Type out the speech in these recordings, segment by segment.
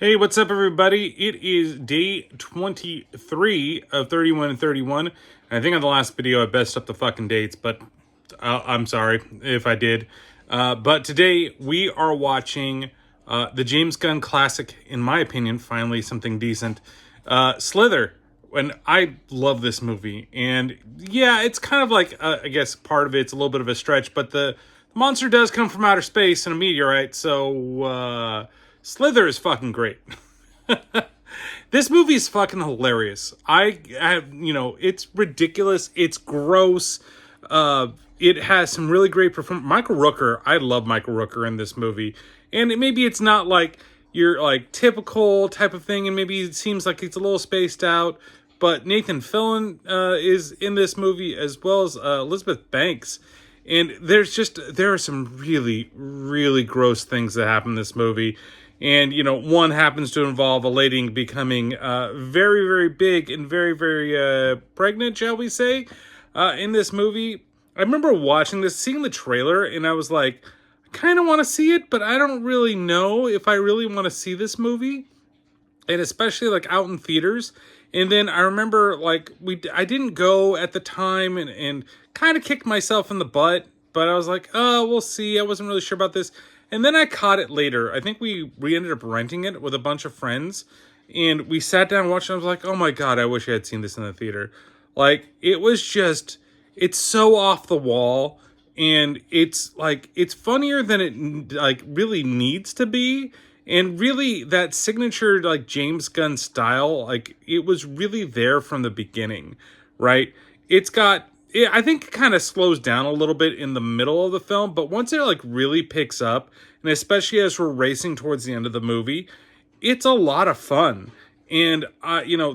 Hey, what's up, everybody? It is day 23 of 31 and 31. And I think on the last video I messed up the fucking dates, but I'm sorry if I did. But today we are watching the James Gunn classic, in my opinion, finally something decent, Slither. And I love this movie. And yeah, it's kind of like, I guess part of it's a little bit of a stretch, but the monster does come from outer space in a meteorite, so Slither is fucking great. This movie is fucking hilarious. It's ridiculous. It's gross. It has some really great performance. Michael Rooker, I love Michael Rooker in this movie. And maybe it's not like your like typical type of thing, and maybe it seems like it's a little spaced out. But Nathan Fillion is in this movie, as well as Elizabeth Banks. And there are some really, really gross things that happen in this movie. And, one happens to involve a lady becoming very, very big and very, very pregnant, shall we say, in this movie. I remember watching this, seeing the trailer, and I was like, I kind of want to see it, but I don't really know if I really want to see this movie. And especially, like, out in theaters. And then I remember, like, I didn't go at the time and kind of kicked myself in the butt. But I was like, oh, we'll see. I wasn't really sure about this. And then I caught it later. I think we ended up renting it with a bunch of friends. And we sat down and watched it. I was like, oh my God, I wish I had seen this in the theater. Like, it's so off the wall. And it's funnier than it like really needs to be. And really that signature like James Gunn style, like it was really there from the beginning, right? I think it kind of slows down a little bit in the middle of the film, but once it like really picks up, and especially as we're racing towards the end of the movie, it's a lot of fun. And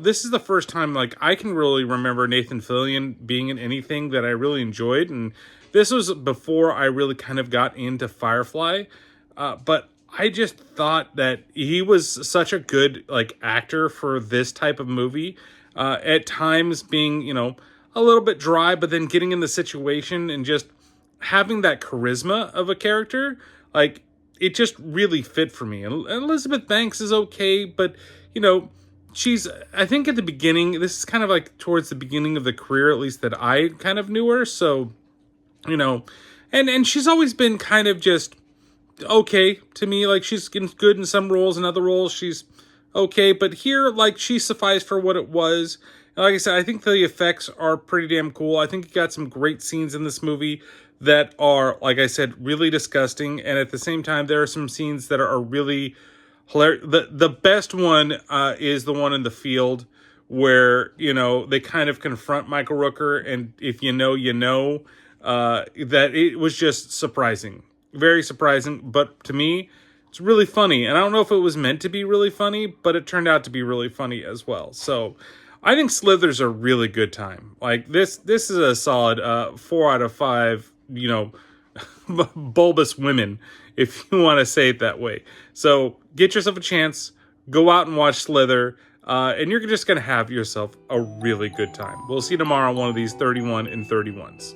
this is the first time like I can really remember Nathan Fillion being in anything that I really enjoyed, and this was before I really kind of got into Firefly, but I just thought that he was such a good like actor for this type of movie. At times being a little bit dry, but then getting in the situation and just having that charisma of a character, like it just really fit for me. And Elizabeth Banks is okay, but I think at the beginning, this is kind of like towards the beginning of the career, at least that I kind of knew her. So, and she's always been kind of just okay to me. Like she's good in some roles, in other roles she's okay, but here like she sufficed for what it was. Like I said, I think the effects are pretty damn cool. I think you got some great scenes in this movie that are, like I said, really disgusting. And at the same time, there are some scenes that are really hilarious. The best one is the one in the field where, they kind of confront Michael Rooker. And if you know, that it was just surprising. Very surprising. But to me, it's really funny. And I don't know if it was meant to be really funny, but it turned out to be really funny as well. So I think Slither's a really good time. Like this is a solid 4 out of 5, bulbous women, if you want to say it that way. So get yourself a chance, go out and watch Slither, and you're just going to have yourself a really good time. We'll see you tomorrow on one of these 31 and 31s.